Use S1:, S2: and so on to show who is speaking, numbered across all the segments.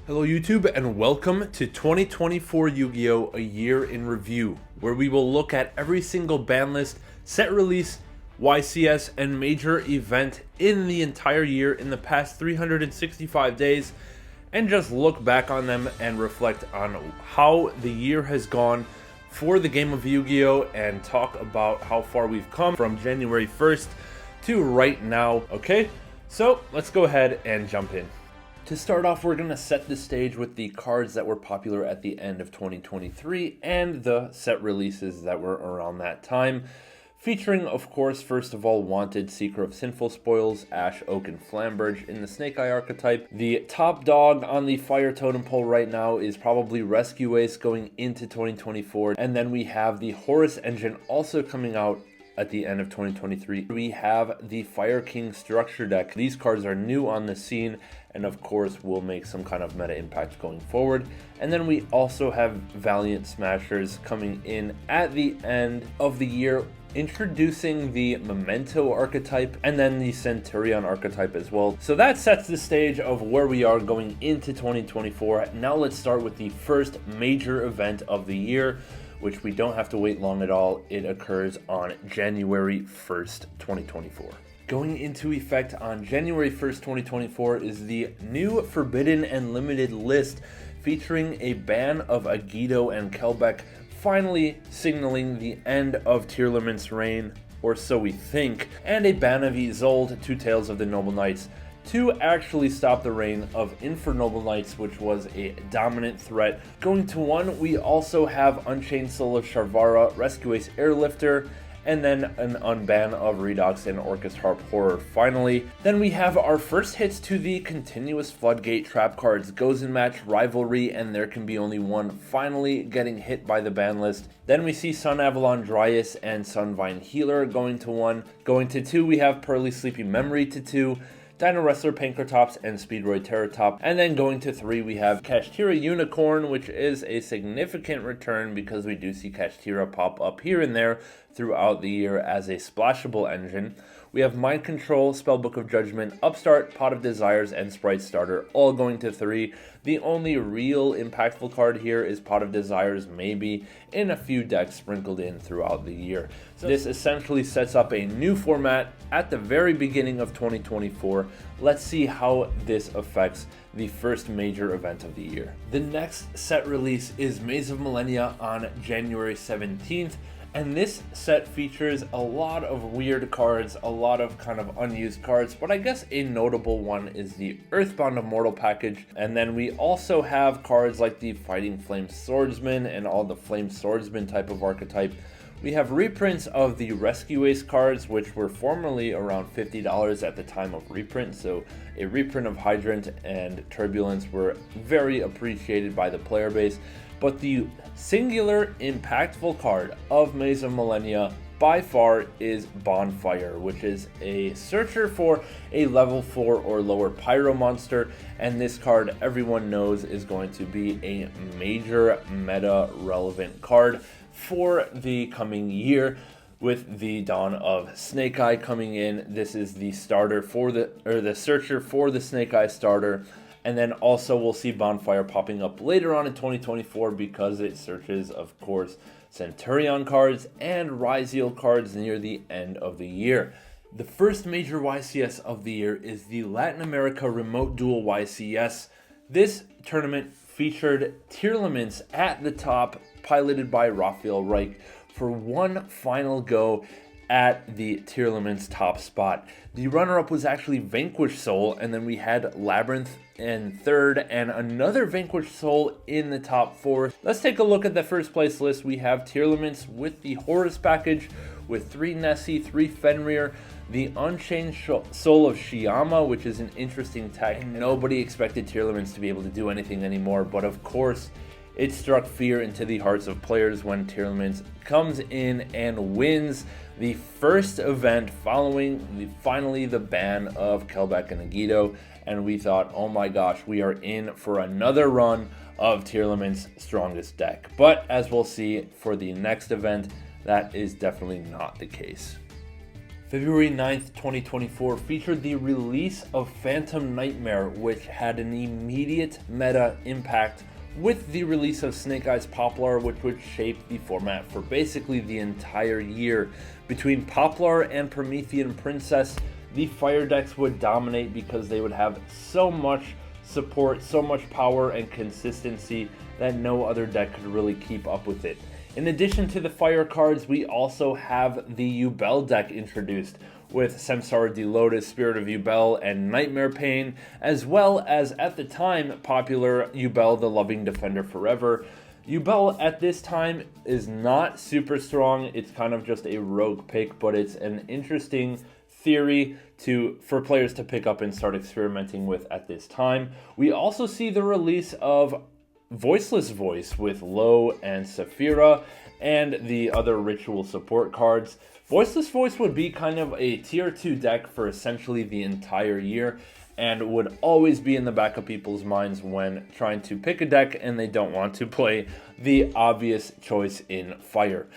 S1: Hello YouTube and welcome to 2024 Yu-Gi-Oh! A Year in Review, where we will look at every single ban list, set release, YCS, and major event in the entire year in the past 365 days, and just look back on them and reflect on how the year has gone for the game of Yu-Gi-Oh! And talk about how far we've come from January 1st to right now. Okay, so let's go ahead and jump in. To start off, we're going to set the stage with the cards that were popular at the end of 2023 and the set releases that were around that time. Featuring, of course, first of all, Wanted, Seeker of Sinful Spoils, Ash, Oak, and Flamberge in the Snake Eye archetype. The top dog on the Fire Totem Pole right now is probably Rescue Ace going into 2024. And then we have the Horus Engine also coming out at the end of 2023. We have the Fire King structure deck. These cards are new on the scene and of course will make some kind of meta impact going forward. And then we also have Valiant Smashers coming in at the end of the year, introducing the Memento archetype and then the Centurion archetype as well. So that sets the stage of where we are going into 2024. Now let's start with the first major event of the year, which we don't have to wait long at all. It occurs on January 1st, 2024. Going into effect on January 1st, 2024 is the new Forbidden and Limited list featuring a ban of yugioh and Kelbeck, finally signaling the end of Tearlament's reign, or so we think, and a ban of Isolde, Two Tails of the Noble Knights, to actually stop the reign of Infernoble Knights, which was a dominant threat. Going to one, we also have Unchained Soul of Sharvara, Rescue Ace Airlifter, and then an unban of Redox and Orcus Harp Horror finally. Then we have our first hits to the continuous Floodgate trap cards, Gozen Match, Rivalry, and There Can Be Only One finally getting hit by the ban list. Then we see Sun Avalon Dryas and Sunvine Healer going to one. Going to two, we have Pearly Sleepy Memory to two, Dino Wrestler Pankratops and Speedroid Terratop. And then going to three, we have Kashtira Unicorn, which is a significant return because we do see Kashtira pop up here and there throughout the year as a splashable engine. We have Mind Control, Spellbook of Judgment, Upstart, Pot of Desires, and Sprite Starter, all going to three. The only real impactful card here is Pot of Desires, maybe in a few decks sprinkled in throughout the year. So this essentially sets up a new format at the very beginning of 2024. Let's see how this affects the first major event of the year. The next set release is Maze of Millennia on January 17th. And this set features a lot of weird cards, a lot of kind of unused cards, but I guess a notable one is the Earthbound Immortal package. And then we also have cards like the Fighting Flame Swordsman and all the Flame Swordsman type of archetype. We have reprints of the Rescue Ace cards, which were formerly around $50 at the time of reprint. So a reprint of Hydrant and Turbulence were very appreciated by the player base. But the singular impactful card of Maze of Millennia by far is Bonfire, which is a searcher for a level 4 or lower pyro monster. And this card, everyone knows, is going to be a major meta relevant card for the coming year. With the dawn of Snake Eye coming in, this is the starter for the searcher for the Snake Eye starter. And then also we'll see Bonfire popping up later on in 2024 because it searches, of course, Centurion cards and Ryziel cards near the end of the year. The first major YCS of the year is the Latin America Remote Duel YCS. This tournament featured Tearlaments at the top, piloted by Raphael Reich, for one final go at the Tearlaments top spot. The runner-up was actually Vanquished Soul, and then we had Labyrinth in third and another Vanquished Soul in the top four. Let's take a look at the first place list. We have Tearlaments with the Horus package with 3 Nessie, 3 Fenrir, the Unchained Soul of Shiyama, which is an interesting tech. Nobody expected Tearlaments to be able to do anything anymore, but of course it struck fear into the hearts of players when Tearlaments comes in and wins the first event following finally the ban of Kelbeck and yugioh. And we thought, oh my gosh, we are in for another run of Tearlament's strongest deck. But as we'll see for the next event, that is definitely not the case. February 9th, 2024 featured the release of Phantom Nightmare, which had an immediate meta impact with the release of Snake Eyes Poplar, which would shape the format for basically the entire year. Between Poplar and Promethean Princess, the fire decks would dominate because they would have so much support, so much power and consistency that no other deck could really keep up with it. In addition to the fire cards, we also have the Yubel deck introduced with Samsara de Lotus, Spirit of Yubel, and Nightmare Pain, as well as at the time popular Yubel the Loving Defender Forever. Yubel at this time is not super strong, it's kind of just a rogue pick, but it's an interesting theory for players to pick up and start experimenting with at this time. We also see the release of Voiceless Voice with Lo and Saphira and the other ritual support cards. Voiceless Voice would be kind of a tier 2 deck for essentially the entire year and would always be in the back of people's minds when trying to pick a deck and they don't want to play the obvious choice in fire.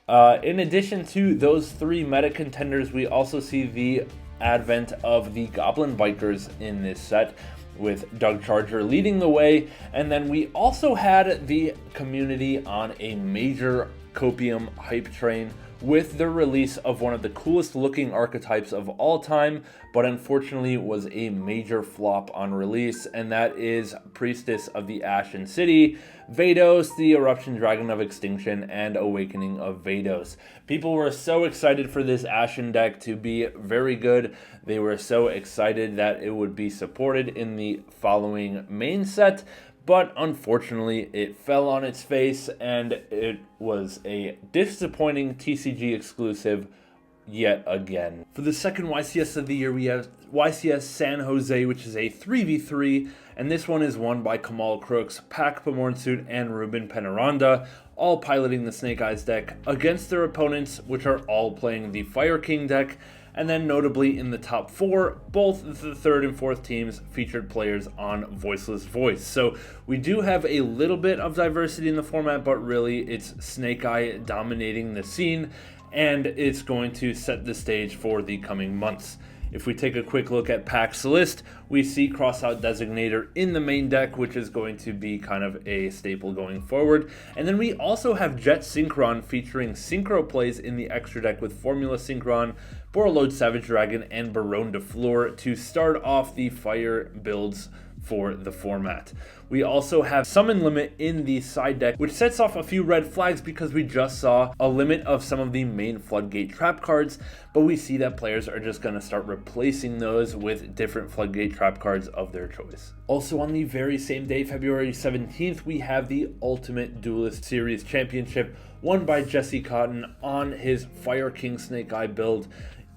S1: In addition to those three meta contenders, we also see the advent of the Goblin Bikers in this set, with Doug Charger leading the way, and then we also had the community on a major copium hype train with the release of one of the coolest looking archetypes of all time, but unfortunately was a major flop on release, and that is Priestess of the Ashen City, Vados, the Eruption Dragon of Extinction, and Awakening of Vados. People were so excited for this Ashen deck to be very good. They were so excited that it would be supported in the following main set, but unfortunately it fell on its face and it was a disappointing TCG exclusive yet again. For the second YCS of the year, we have YCS San Jose, which is a 3v3, and this one is won by Kamal Crooks, Pac Pamornsuit, and Ruben Penaranda, all piloting the Snake Eyes deck against their opponents, which are all playing the Fire King deck. And then notably in the top four, both the third and fourth teams featured players on Voiceless Voice. So we do have a little bit of diversity in the format, but really it's Snake Eye dominating the scene, and it's going to set the stage for the coming months. If we take a quick look at Pac's list, we see Crossout Designator in the main deck, which is going to be kind of a staple going forward. And then we also have Jet Synchron featuring Synchro plays in the extra deck with Formula Synchron, Borreload Savage Dragon, and Baronne de Fleur to start off the fire builds for the format. We also have Summon Limit in the side deck, which sets off a few red flags because we just saw a limit of some of the main Floodgate trap cards, but we see that players are just going to start replacing those with different Floodgate trap cards of their choice. Also on the very same day, February 17th, we have the Ultimate Duelist Series Championship won by Jesse Cotton on his Fire King Snake Eye build,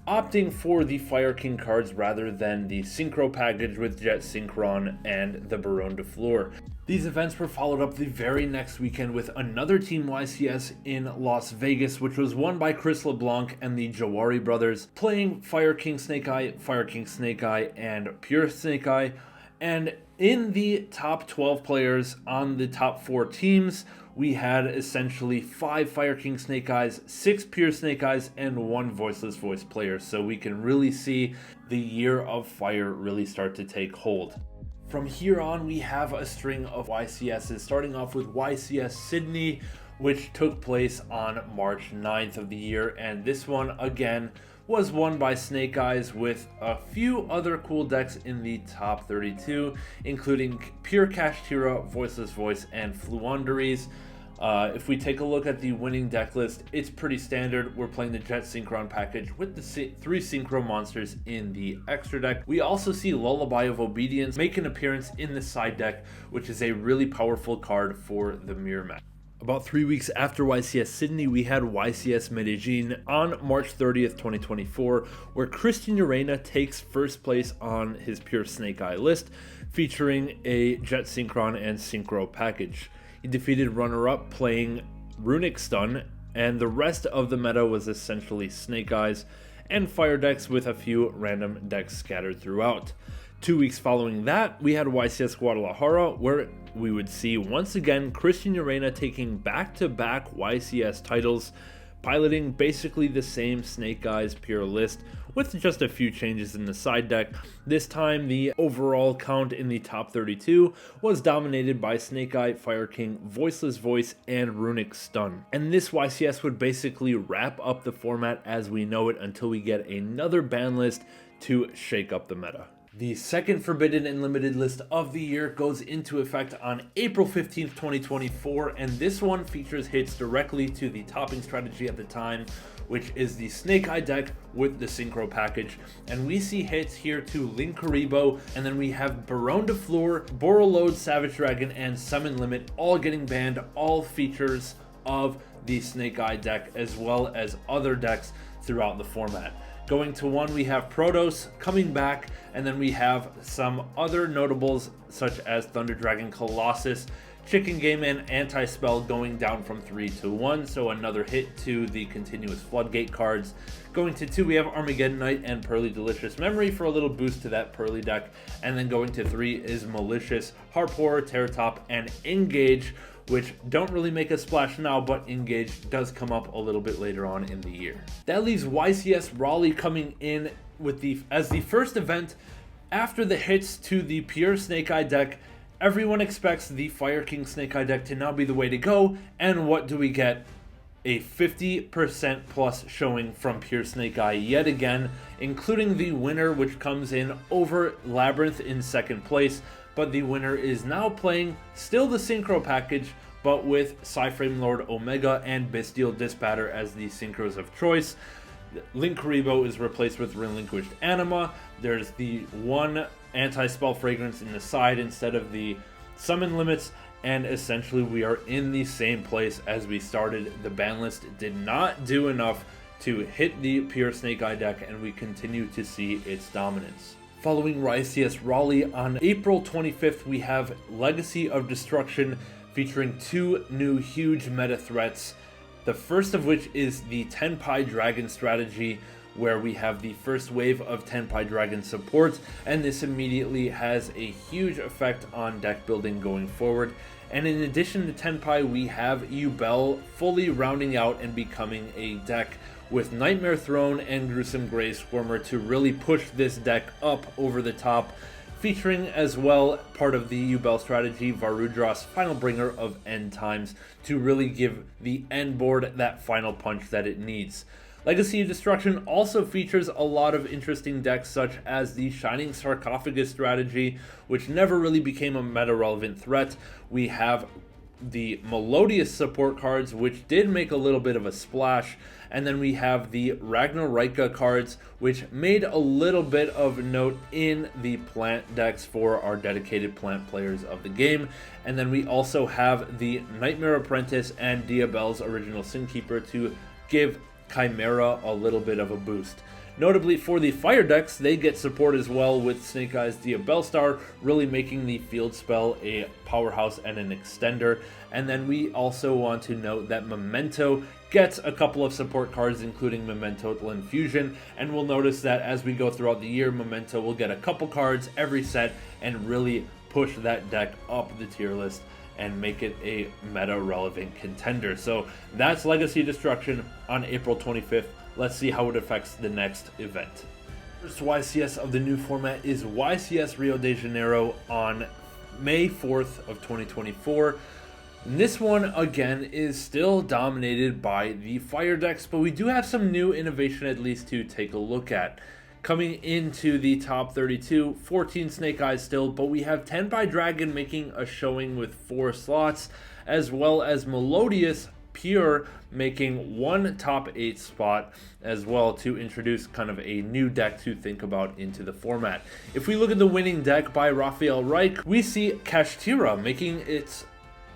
S1: opting for the Fire King cards rather than the Synchro package with Jet Synchron and the Baronne de Fleur. These events were followed up the very next weekend with another Team YCS in Las Vegas, which was won by Chris LeBlanc and the Jawari brothers, playing Fire King Snake Eye, and Pure Snake Eye. And in the top 12 players on the top 4 teams, we had essentially 5 Fire King Snake Eyes, 6 Pure Snake Eyes, and 1 Voiceless Voice player. So we can really see the Year of Fire really start to take hold. From here on, we have a string of YCSs, starting off with YCS Sydney, which took place on March 9th of the year. And this one, again, was won by Snake Eyes with a few other cool decks in the top 32, including Pure Kashtira, Voiceless Voice, and Fluanderies. If we take a look at the winning deck list, it's pretty standard. We're playing the Jet Synchron package with the 3 Synchro monsters in the extra deck. We also see Lullaby of Obedience make an appearance in the side deck, which is a really powerful card for the mirror match. About 3 weeks after YCS Sydney, we had YCS Medellin on March 30th, 2024, where Christian Urena takes first place on his Pure Snake Eye list, featuring a Jet Synchron and Synchro package. He defeated runner-up playing Runic Stun, and the rest of the meta was essentially Snake Eyes and fire decks with a few random decks scattered throughout. 2 weeks following that, we had YCS Guadalajara, where we would see once again Christian Urena taking back-to-back YCS titles, piloting basically the same Snake Eyes pure list with just a few changes in the side deck. This time the overall count in the top 32 was dominated by Snake Eye, Fire King, Voiceless Voice, and Runic Stun. And this YCS would basically wrap up the format as we know it until we get another ban list to shake up the meta. The second Forbidden and Limited list of the year goes into effect on April 15th, 2024, and this one features hits directly to the topping strategy at the time, which is the Snake Eye deck with the Synchro package. And we see hits here to Linkuriboh, and then we have Baronne de Fleur, Borreload, Savage Dragon, and Summon Limit all getting banned, all features of the Snake Eye deck as well as other decks throughout the format. Going to 1, we have Protoss coming back, and then we have some other notables such as Thunder Dragon Colossus, Chicken Game, and Anti-Spell going down from 3 to 1, so another hit to the continuous Floodgate cards. Going to 2, we have Armageddon Knight and Pearly Delicious Memory for a little boost to that Pearly deck, and then going to 3 is Malicious, Harp Horror, Terror Top, and Engage, which don't really make a splash now, but Engage does come up a little bit later on in the year. That leaves YCS Raleigh coming in with as the first event after the hits to the pure Snake Eye deck. Everyone expects the Fire King Snake Eye deck to now be the way to go, and what do we get? A 50% plus showing from pure Snake Eye yet again, including the winner, which comes in over Labyrinth in second place. But the winner is now playing still the Synchro package, but with Psyframe Lord Omega and Bestial Dispatter as the synchros of choice. Linkuriboh is replaced with Relinquished Anima. There's the one Anti-Spell Fragrance in the side instead of the summon limits, and essentially we are in the same place as we started. The ban list did not do enough to hit the pure Snake Eye deck, and we continue to see its dominance. Following YCS Raleigh on April 25th, we have Legacy of Destruction featuring 2 new huge meta threats. The first of which is the Tenpai Dragon strategy, where we have the first wave of Tenpai Dragon support, and this immediately has a huge effect on deck building going forward. And in addition to Tenpai, we have Yubel fully rounding out and becoming a deck with Nightmare Throne and Gruesome Grey Squirmer to really push this deck up over the top, featuring as well part of the Yubel strategy, Varudras, Final Bringer of End Times, to really give the end board that final punch that it needs. Legacy of Destruction also features a lot of interesting decks such as the Shining Sarcophagus strategy, which never really became a meta-relevant threat. We have the Melodious support cards, which did make a little bit of a splash, and then we have the Ragnarika cards, which made a little bit of note in the plant decks for our dedicated plant players of the game. And then we also have the Nightmare Apprentice and Diabelle's Original Sin Keeper to give Chimera a little bit of a boost. Notably for the fire decks, they get support as well with Snake Eyes Diabelle Star, really making the field spell a powerhouse and an extender. And then we also want to note that Memento gets a couple of support cards, including Memento Infusion, and we'll notice that as we go throughout the year, Memento will get a couple cards every set and really push that deck up the tier list and make it a meta-relevant contender. So that's Legacy Destruction on April 25th. Let's see how it affects the next event. First YCS of the new format is YCS Rio de Janeiro on May 4th of 2024. And this one, again, is still dominated by the fire decks, but we do have some new innovation at least to take a look at. Coming into the top 32, 14 Snake Eyes still, but we have Tenpai Dragon making a showing with 4 slots, as well as Melodious Pure making 1 top 8 spot as well, to introduce kind of a new deck to think about into the format. If we look at the winning deck by Raphael Reich, we see Kashtira making its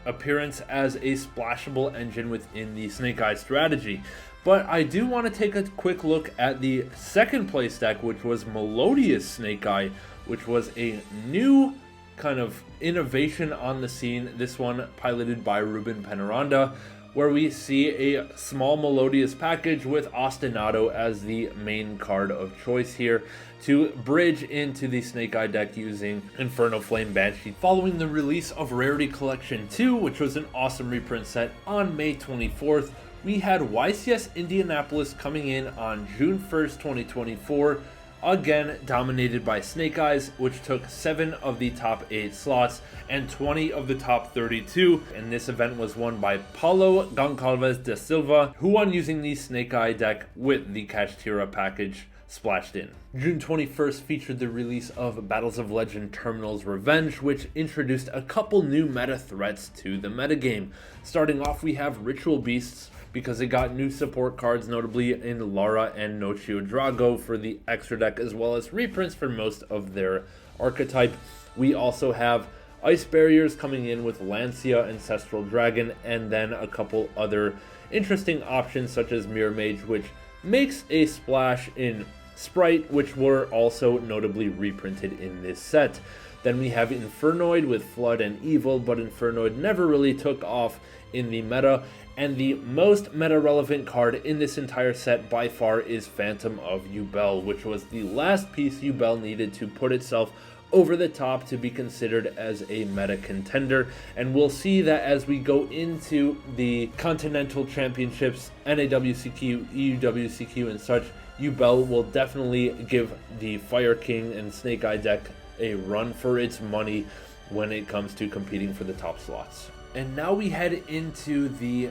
S1: appearance as a splashable engine within the Snake Eye strategy. But I do want to take a quick look at the second place deck, which was Melodious Snake Eye, which was a new kind of innovation on the scene. This one piloted by Ruben Penaranda, where we see a small Melodious package with Ostinato as the main card of choice here to bridge into the Snake Eye deck using Inferno Flame Banshee. Following the release of Rarity Collection 2, which was an awesome reprint set on May 24th, we had YCS Indianapolis coming in on June 1st, 2024, again dominated by Snake Eyes, which took 7 of the top 8 slots and 20 of the top 32, and this event was won by Paulo Goncalves da Silva, who won using the Snake Eye deck with the Kashtira package splashed in. June 21st featured the release of Battles of Legend Terminal's Revenge, which introduced a couple new meta threats to the metagame. Starting off, we have Ritual Beasts, because it got new support cards, notably in Lara and Nochio Drago for the extra deck, as well as reprints for most of their archetype. We also have Ice Barriers coming in with Lancia, Ancestral Dragon, and then a couple other interesting options such as Mirror Mage, which makes a splash in Sprite, which were also notably reprinted in this set. Then we have Infernoid with Flood and Evil, but Infernoid never really took off in the meta, and the most meta-relevant card in this entire set by far is Phantom of Yubel, which was the last piece Yubel needed to put itself over the top to be considered as a meta contender, and we'll see that as we go into the Continental Championships, NAWCQ, EUWCQ, and such. Yubel will definitely give the Fire King and Snake Eye deck a run for its money when it comes to competing for the top slots. And now we head into the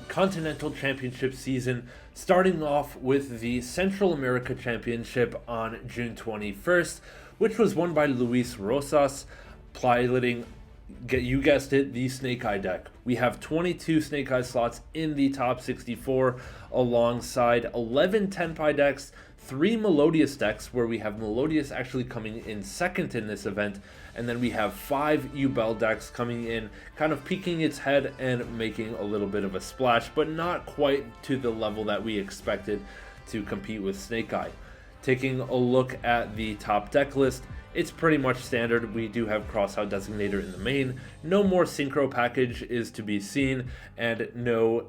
S1: Continental Championship season, starting off with the Central America Championship on June 21st, which was won by Luis Rosas, piloting, you guessed it, the Snake Eye deck. We have 22 Snake Eye slots in the top 64, alongside 11 Tenpai decks, 3 Melodious decks, where we have Melodious actually coming in second in this event, and then we have 5 Yubel decks coming in, kind of peeking its head and making a little bit of a splash, but not quite to the level that we expected to compete with Snake Eye. Taking a look at the top deck list, it's pretty much standard. We do have Crossout Designator in the main, no more Synchro package is to be seen, and no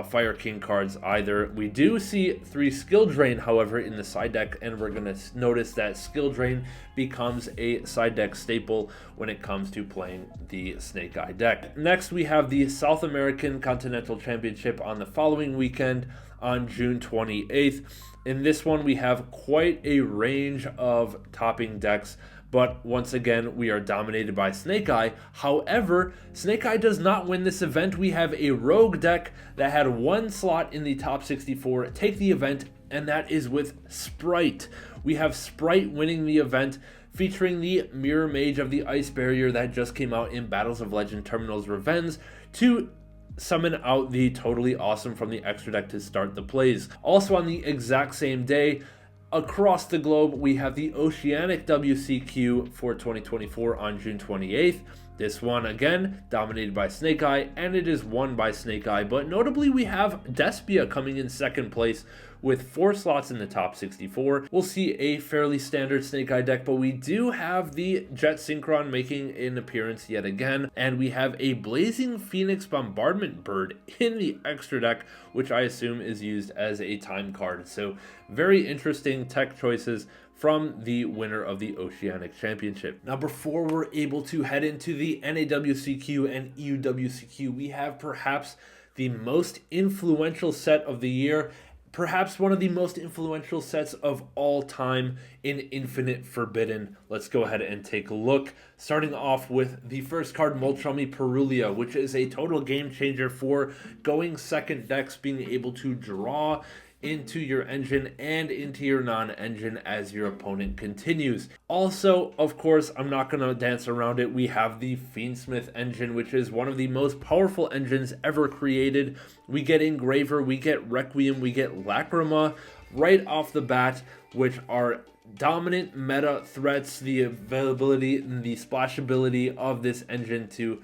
S1: Fire King cards either. We do see 3 Skill Drain, however, in the side deck, and we're going to notice that Skill Drain becomes a side deck staple when it comes to playing the Snake Eye deck. Next, we have the South American Continental Championship on the following weekend on June 28th. In this one, we have quite a range of topping decks, but once again, we are dominated by Snake Eye. However, Snake Eye does not win this event. We have a Rogue deck that had 1 slot in the top 64 take the event, and that is with Sprite. We have Sprite winning the event, featuring the Mirror Mage of the Ice Barrier that just came out in Battles of Legend Terminal's Revenge to summon out the Totally Awesome from the extra deck to start the plays. Also on the exact same day, across the globe, we have the Oceanic WCQ for 2024 on June 28th. This one, again, dominated by Snake Eye, and it is won by Snake Eye, but notably we have Despia coming in second place with 4 slots in the top 64. We'll see a fairly standard Snake Eye deck, but we do have the Jet Synchron making an appearance yet again, and we have a Blazing Phoenix Bombardment Bird in the extra deck, which I assume is used as a time card. So very interesting tech choices from the winner of the Oceanic Championship. Now, before we're able to head into the NAWCQ and EUWCQ, we have perhaps the most influential set of the year, perhaps one of the most influential sets of all time in Infinite Forbidden. Let's go ahead and take a look. Starting off with the first card, Moltrami Perulia, which is a total game changer for going second decks, being able to draw into your engine and into your non-engine as your opponent continues. Also, of course, I'm not going to dance around it, we have the Fiendsmith engine, which is one of the most powerful engines ever created. We get Engraver, we get Requiem, we get Lacrima right off the bat, which are dominant meta threats. The availability and the splashability of this engine to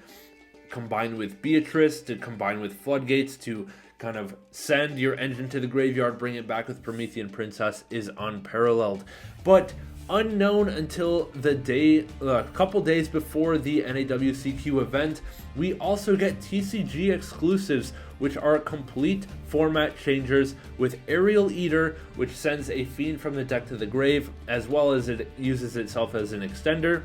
S1: combine with Beatrice, to combine with Floodgates, to kind of send your engine to the graveyard, bring it back with Promethean Princess is unparalleled. But unknown until the day, a couple days before the NAWCQ event, we also get TCG exclusives, which are complete format changers with Aerial Eater, which sends a fiend from the deck to the grave, as well as it uses itself as an extender.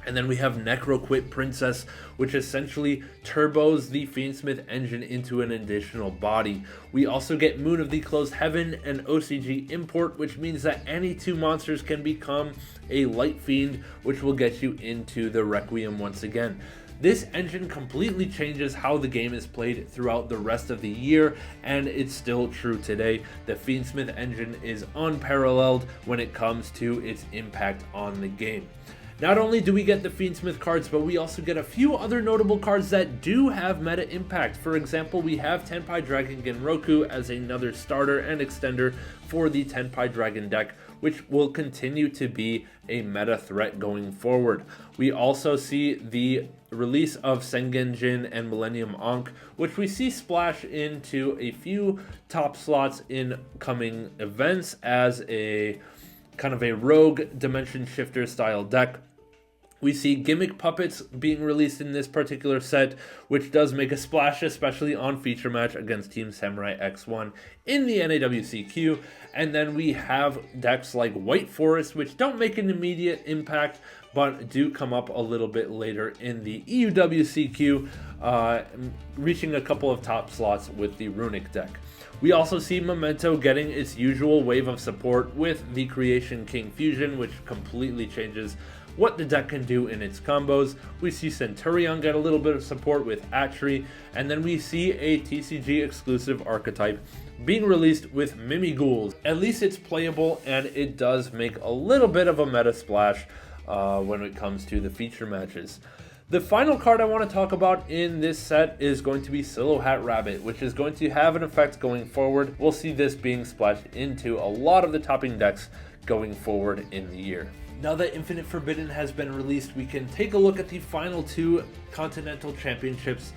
S1: And then we have Necroquit Princess, which essentially turbos the Fiendsmith engine into an additional body. We also get Moon of the Closed Heaven and OCG Import, which means that any two monsters can become a Light Fiend, which will get you into the Requiem once again. This engine completely changes how the game is played throughout the rest of the year, and it's still true today. The Fiendsmith engine is unparalleled when it comes to its impact on the game. Not only do we get the Fiendsmith cards, but we also get a few other notable cards that do have meta impact. For example, we have Tenpai Dragon Genroku as another starter and extender for the Tenpai Dragon deck, which will continue to be a meta threat going forward. We also see the release of Sengenjin and Millennium Ankh, which we see splash into a few top slots in coming events as a kind of a rogue dimension shifter style deck. We see Gimmick Puppets being released in this particular set, which does make a splash, especially on Feature Match against Team Samurai X1 in the NAWCQ. And then we have decks like White Forest, which don't make an immediate impact, but do come up a little bit later in the EUWCQ, reaching a couple of top slots with the Runic deck. We also see Memento getting its usual wave of support with the Creation King Fusion, which completely changes what the deck can do in its combos. We see Centurion get a little bit of support with Atri, and then we see a TCG exclusive archetype being released with Mimighouls. At least it's playable, and it does make a little bit of a meta splash when it comes to the feature matches. The final card I want to talk about in this set is going to be Silo Hat Rabbit, which is going to have an effect going forward. We'll see this being splashed into a lot of the topping decks going forward in the year. Now that Infinite Forbidden has been released, we can take a look at the final two Continental Championships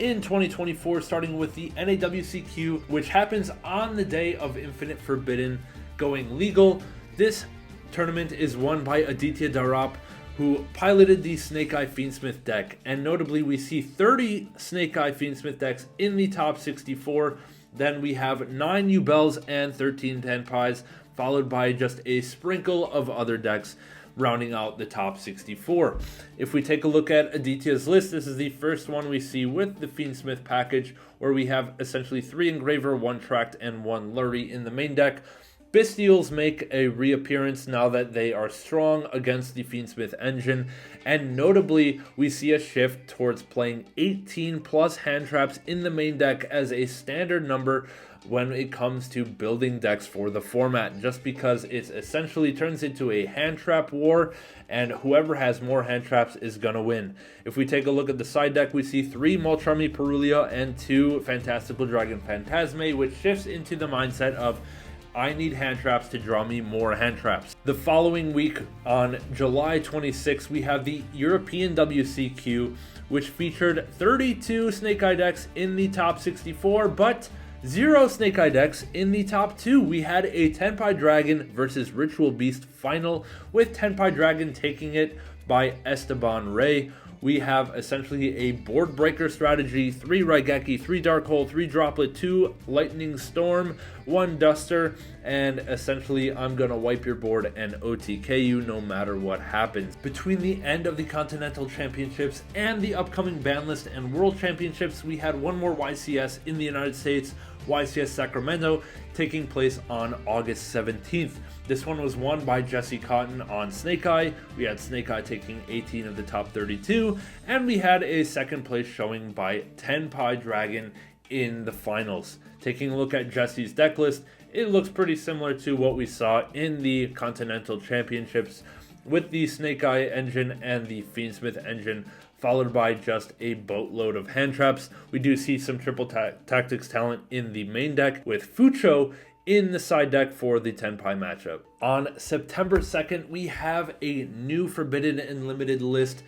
S1: in 2024, starting with the NAWCQ, which happens on the day of Infinite Forbidden going legal. This tournament is won by Aditya Darap, who piloted the Snake Eye Fiendsmith deck, and notably we see 30 Snake Eye Fiendsmith decks in the top 64. Then we have 9 Yubels and 13 Tenpais, followed by just a sprinkle of other decks rounding out the top 64. If we take a look at Aditya's list, this is the first one we see with the Fiendsmith package, where we have essentially 3 Engraver, 1 Tract, and 1 Lurry in the main deck. Bestials make a reappearance now that they are strong against the Fiendsmith engine, and notably we see a shift towards playing 18 plus hand traps in the main deck as a standard number when it comes to building decks for the format, just because it essentially turns into a hand trap war, and whoever has more hand traps is gonna win. If we take a look at the side deck, we see 3 Molcharmi Perulia and 2 Fantastical Dragon Phantasme, which shifts into the mindset of I need hand traps to draw me more hand traps. The following week, on July 26th, we have the European WCQ, which featured 32 Snake Eye decks in the top 64, but 0 Snake Eye decks in the top 2. We had a Tenpai Dragon versus Ritual Beast final, with Tenpai Dragon taking it by Esteban Rey. We have essentially a board breaker strategy: 3 Raigeki, 3 Dark Hole, 3 Droplet, 2 Lightning Storm, 1 Duster, and essentially I'm gonna wipe your board and OTK you no matter what happens. Between the end of the Continental Championships and the upcoming Ban List and World Championships, we had one more YCS in the United States, YCS Sacramento, taking place on August 17th. This one was won by Jesse Cotton on Snake Eye. We had Snake Eye taking 18 of the top 32, and we had a second place showing by Tenpai Dragon in the finals. Taking a look at Jesse's deck list, it looks pretty similar to what we saw in the Continental Championships, with the Snake Eye engine and the Fiendsmith engine, followed by just a boatload of hand traps. We do see some triple tactics talent in the main deck, with Fucho in the side deck for the Tenpai matchup. On September 2nd, we have a new Forbidden and Limited list,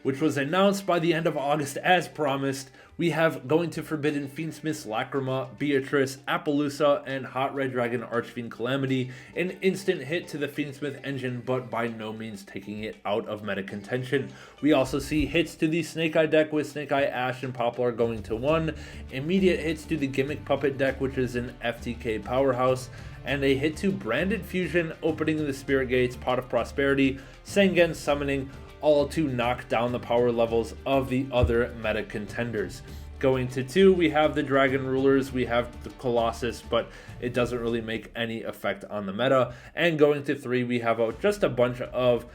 S1: which was announced by the end of August as promised. We have going to Forbidden Fiendsmiths Lacrima, Beatrice, Appaloosa, and Hot Red Dragon Archfiend Calamity. An instant hit to the Fiendsmith engine, but by no means taking it out of meta contention. We also see hits to the Snake Eye deck, with Snake Eye, Ash, and Poplar going to 1. Immediate hits to the Gimmick Puppet deck, which is an FTK powerhouse. And a hit to Branded Fusion, opening the Spirit Gates, Pot of Prosperity, Sengen summoning, all to knock down the power levels of the other meta contenders. Going to 2, we have the Dragon Rulers, we have the Colossus, but it doesn't really make any effect on the meta. And going to 3, we have just a bunch of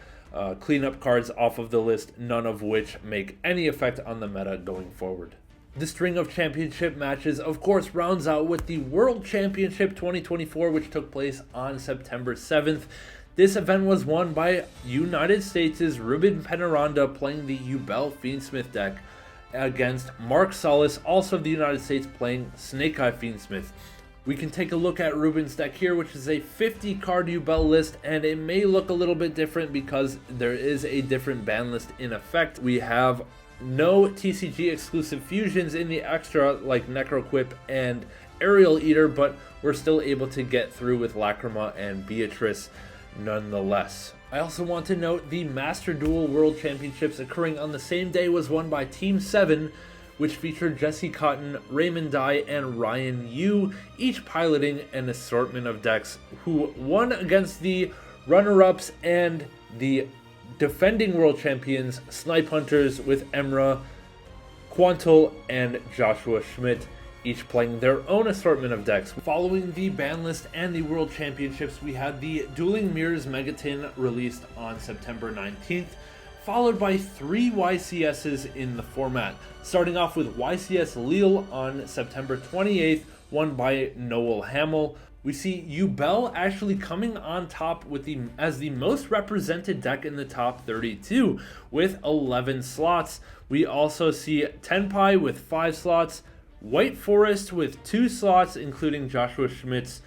S1: cleanup cards off of the list, none of which make any effect on the meta going forward. The string of championship matches, of course, rounds out with the World Championship 2024, which took place on September 7th. This event was won by United States' Ruben Penaranda playing the yugioh Fiendsmith deck against Mark Solis, also of the United States, playing Snake Eye Fiendsmith. We can take a look at Ruben's deck here, which is a 50 card yugioh list, and it may look a little bit different because there is a different ban list in effect. We have no TCG exclusive fusions in the extra like Necroquip and Aerial Eater, but we're still able to get through with Lacrima and Beatrice nonetheless. I also want to note the Master Duel World Championships occurring on the same day was won by Team 7, which featured Jesse Cotton, Raymond Dye, and Ryan Yu, each piloting an assortment of decks, who won against the runner-ups and the defending world champions, Snipe Hunters, with Emra, Quantal, and Joshua Schmidt, each playing their own assortment of decks. Following the ban list and the World Championships, we had the Dueling Mirrors Megaton released on September 19th, followed by 3 YCSs in the format. Starting off with YCS Lille on September 28th, won by Noel Hamill. We see yugioh actually coming on top with as the most represented deck in the top 32 with 11 slots. We also see Tenpai with 5 slots, White Forest with 2 slots, including Joshua Schmidt's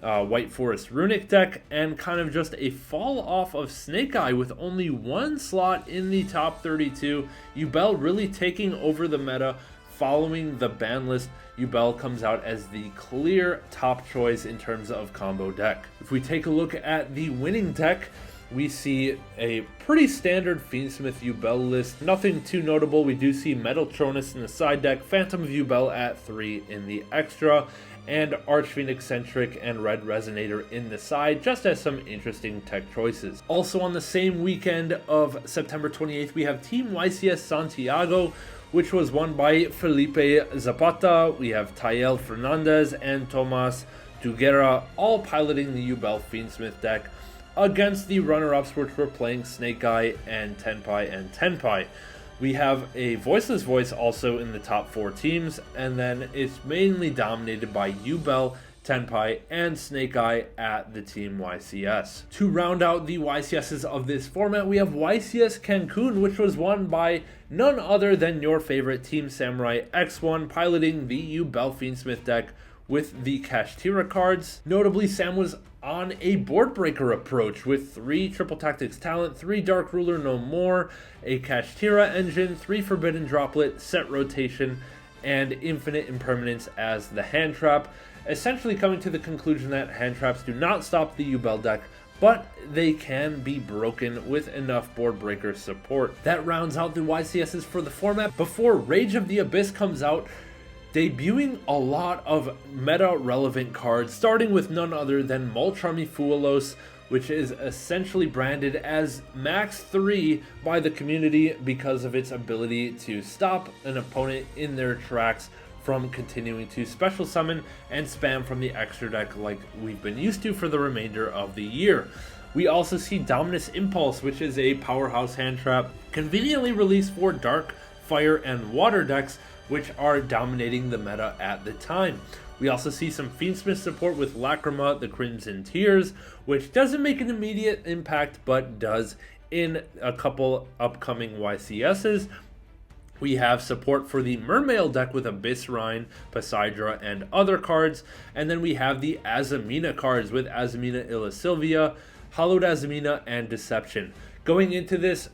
S1: White Forest Runic deck, and kind of just a fall off of Snake Eye with only 1 slot in the top 32. yugioh really taking over the meta. Following the ban list, yugioh comes out as the clear top choice in terms of combo deck. If we take a look at the winning deck, we see a pretty standard Fiendsmith yugioh list. Nothing too notable. We do see Metal Tronus in the side deck, Phantom of Yubel at 3 in the extra, and Archfiend Eccentric and Red Resonator in the side, just as some interesting tech choices. Also on the same weekend of September 28th, we have Team YCS Santiago, which was won by Felipe Zapata. We have Tayel Fernandez and Tomas Duguera, all piloting the yugioh Fiendsmith deck against the runner-ups, which were playing Snake Eye and Tenpai. We have a Voiceless Voice also in the top 4 teams, and then it's mainly dominated by yugioh, Tenpai, and Snake Eye at the Team YCS. To round out the YCSs of this format, we have YCS Cancun, which was won by none other than your favorite Team Samurai X1, piloting the yugioh Fiendsmith deck with the Kashtira cards. Notably, Sam was on a board breaker approach with 3 Triple Tactics Talent, 3 Dark Ruler No More, a Kashtira engine, 3 Forbidden Droplet, set rotation, and Infinite Impermanence as the hand trap, essentially coming to the conclusion that hand traps do not stop the yugioh deck, but they can be broken with enough board breaker support. That rounds out the YCSs for the format before Rage of the Abyss comes out, debuting a lot of meta-relevant cards, starting with none other than Moltrami-Fuelos, which is essentially branded as Max 3 by the community because of its ability to stop an opponent in their tracks from continuing to special summon and spam from the extra deck like we've been used to for the remainder of the year. We also see Dominus Impulse, which is a powerhouse hand trap, conveniently released for Dark, Fire, and Water decks, which are dominating the meta at the time. We also see some Fiendsmith support with Lacrima, the Crimson Tears, which doesn't make an immediate impact, but does in a couple upcoming YCSs. We have support for the Mermail deck with Abyss Rhine, Poseidra, and other cards. And then we have the Azamina cards with Azamina Illisilvia, Hollowed Azamina, and Deception. Going into this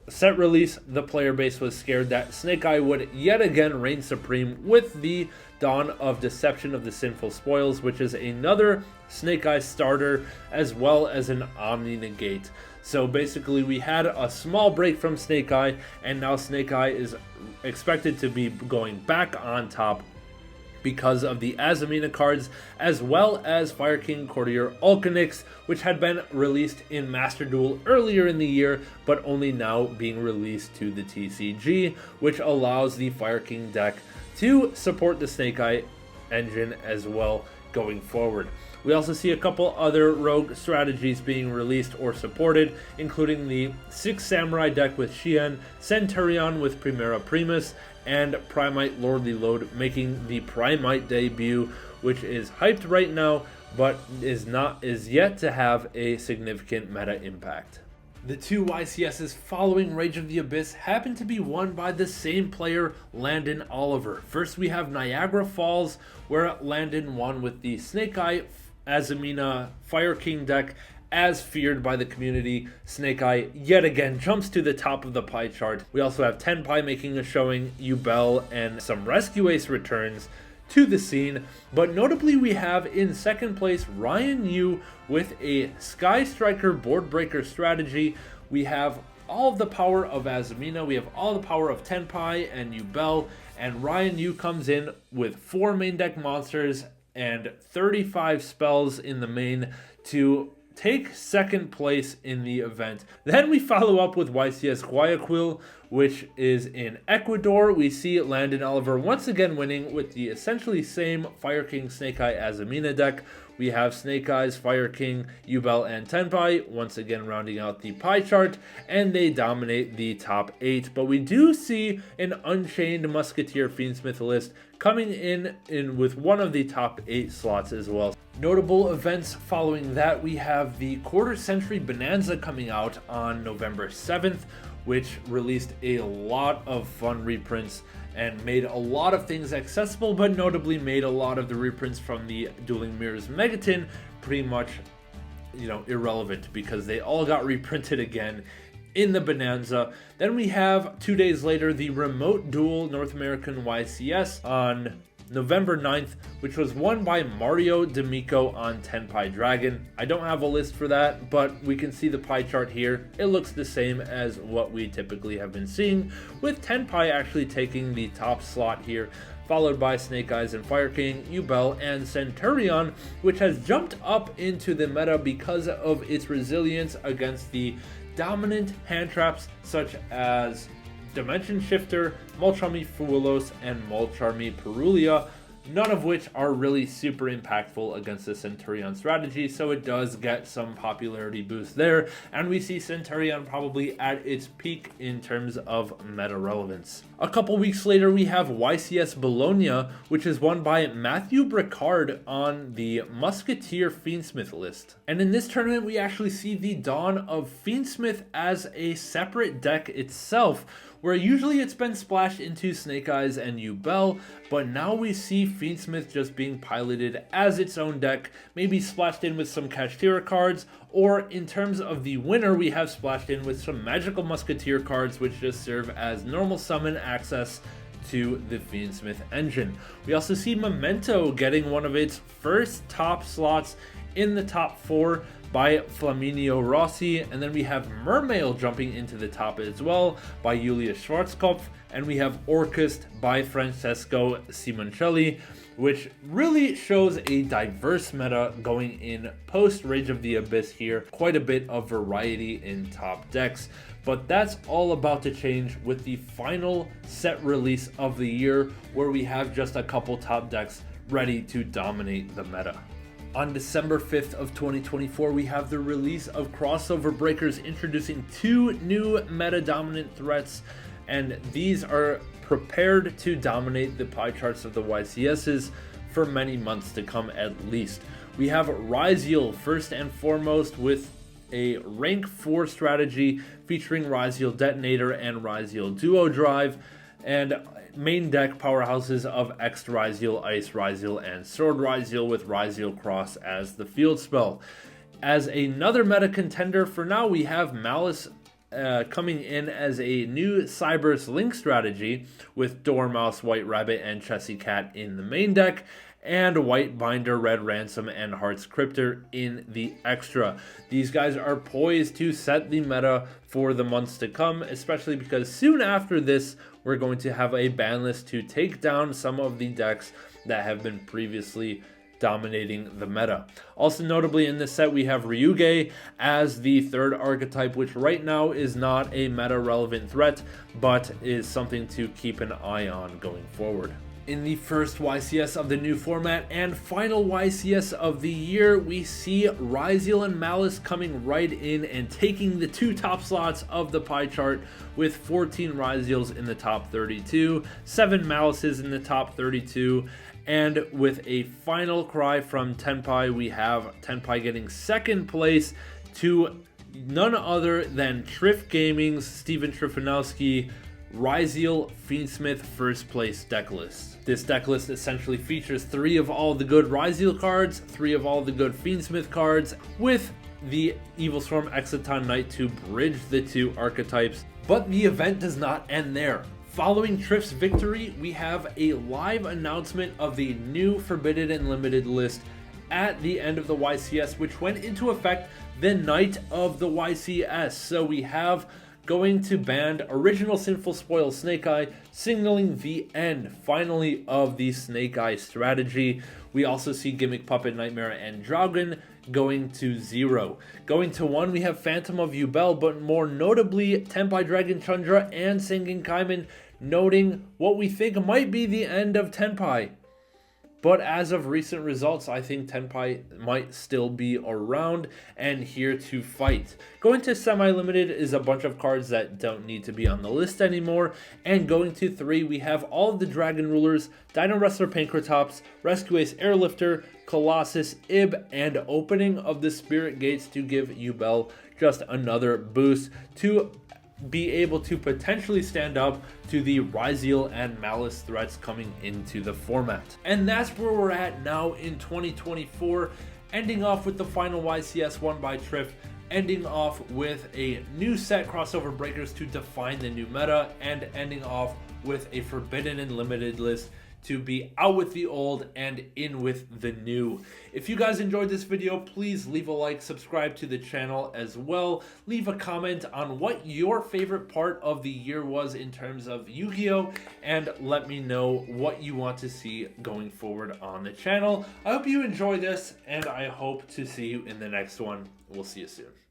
S1: set release, the player base was scared that Snake Eye would yet again reign supreme with the Dawn of Deception of the Sinful Spoils, which is another Snake Eye starter, as well as an Omni Negate. So basically we had a small break from Snake Eye, and now Snake Eye is expected to be going back on top because of the Azamina cards, as well as Fire King Courtier Alkanix, which had been released in Master Duel earlier in the year, but only now being released to the TCG, which allows the Fire King deck to support the Snake Eye engine as well going forward. We also see a couple other rogue strategies being released or supported, including the 6 Samurai deck with Shien, Centurion with Primera Primus, and Primite Lordly Load making the Primite debut, which is hyped right now, but is yet to have a significant meta impact. The 2 YCSs following Rage of the Abyss happen to be won by the same player, Landon Oliver. First we have Niagara Falls, where Landon won with the Snake Eye Azamina Fire King deck. As feared by the community, Snake Eye yet again jumps to the top of the pie chart. We also have Tenpai making a showing, Yubel, and some Rescue Ace returns to the scene. But notably we have in second place Ryan Yu with a Sky Striker board breaker strategy. We have all of the power of Azamina, we have all the power of Tenpai and Yubel, and Ryan Yu comes in with 4 main deck monsters and 35 spells in the main to take second place in the event. Then we follow up with YCS Guayaquil, which is in Ecuador. We see Landon Oliver once again winning with the essentially same Fire King Snake Eye Azamina deck. We have Snake Eyes, Fire King, Yubel, and Tenpai once again rounding out the pie chart, and they dominate the top 8. But we do see an Unchained Musketeer Fiendsmith list coming in with one of the top 8 slots as well. Notable events following that, we have the Quarter Century Bonanza coming out on November 7th, which released a lot of fun reprints and made a lot of things accessible, but notably made a lot of the reprints from the Dueling Mirrors Megaton pretty much, irrelevant, because they all got reprinted again in the Bonanza. Then we have 2 days later the Remote Duel North American YCS on November 9th, which was won by Mario D'Amico on Tenpai Dragon. I don't have a list for that, but we can see the pie chart here. It looks the same as what we typically have been seeing, with Tenpai actually taking the top slot here, followed by Snake Eyes and Fire King, Yubel, and Centurion, which has jumped up into the meta because of its resilience against the dominant hand traps such as Dimension Shifter, Molcharmi Fuelos, and Molcharmi Perulia, none of which are really super impactful against the Centurion strategy, so it does get some popularity boost there, and we see Centurion probably at its peak in terms of meta relevance. A couple weeks later we have YCS Bologna, which is won by Matthew Bricard on the Musketeer Fiendsmith list. And in this tournament we actually see the dawn of Fiendsmith as a separate deck itself, where usually it's been splashed into Snake Eyes and Yubel, but now we see Fiendsmith just being piloted as its own deck, maybe splashed in with some Kashtira cards, or in terms of the winner, we have splashed in with some Magical Musketeer cards, which just serve as normal summon access to the Fiendsmith engine. We also see Memento getting one of its first top slots in the top 4 by Flaminio Rossi, and then we have Mermail jumping into the top as well by Julius Schwarzkopf, and we have Orcust by Francesco Simoncelli, which really shows a diverse meta going in post Rage of the Abyss here. Quite a bit of variety in top decks, but that's all about to change with the final set release of the year, where we have just a couple top decks ready to dominate the meta. On December 5th of 2024, we have the release of Crossover Breakers, introducing 2 new meta-dominant threats, and these are prepared to dominate the pie charts of the YCSs for many months to come at least. We have Ryzeal first and foremost with a rank 4 strategy featuring Ryzeal Detonator and Ryzeal Duo Drive, and main deck powerhouses of X Ryzeal, Ice Ryzeal, and Sword Ryzeal, with Ryzeal Cross as the field spell. As another meta contender for now, we have Malice coming in as a new Cyberse Link strategy with Dormouse, White Rabbit, and Chessy Cat in the main deck, and White Binder, Red Ransom, and Heart's Cryptor in the extra. These guys are poised to set the meta for the months to come, especially because soon after this, we're going to have a ban list to take down some of the decks that have been previously dominating the meta. Also notably in this set, we have Yugioh as the third archetype, which right now is not a meta relevant threat, but is something to keep an eye on going forward. In the first YCS of the new format and final YCS of the year, we see Ryzeal and Malice coming right in and taking the 2 top slots of the pie chart, with 14 Ryzeals in the top 32, 7 Malices in the top 32, and with a final cry from Tenpai, we have Tenpai getting second place to none other than Triff Gaming's Steven Trifanowski Ryzeal Fiendsmith first place deck list. This deck list essentially features 3 of all the good Ryzeal cards, 3 of all the good Fiendsmith cards, with the Evilswarm Exciton Knight to bridge the 2 archetypes. But the event does not end there. Following Triff's victory, we have a live announcement of the new Forbidden and Limited list at the end of the YCS, which went into effect the night of the YCS. So we have going to ban Original Sinful Spoil Snake Eye, signaling the end, finally, of the Snake Eye strategy. We also see Gimmick Puppet Nightmare and Dragon going to 0. Going to 1, we have Phantom of Yubel, but more notably, Tenpai Dragon Chandra and Singing Kaiman, noting what we think might be the end of Tenpai. But as of recent results, I think Tenpai might still be around and here to fight. Going to semi-limited is a bunch of cards that don't need to be on the list anymore. And going to 3, we have all of the Dragon Rulers, Dino Wrestler Pankratops, Rescue Ace Airlifter, Colossus, Ib, and opening of the Spirit Gates to give Yubel just another boost to be able to potentially stand up to the Ryzeal and Malice threats coming into the format. And that's where we're at now in 2024, ending off with the final YCS won by Triff, ending off with a new set crossover breakers to define the new meta, and ending off with a Forbidden and Limited list to be out with the old and in with the new. If you guys enjoyed this video, please leave a like, subscribe to the channel as well. Leave a comment on what your favorite part of the year was in terms of Yu-Gi-Oh! And let me know what you want to see going forward on the channel. I hope you enjoy this, and I hope to see you in the next one. We'll see you soon.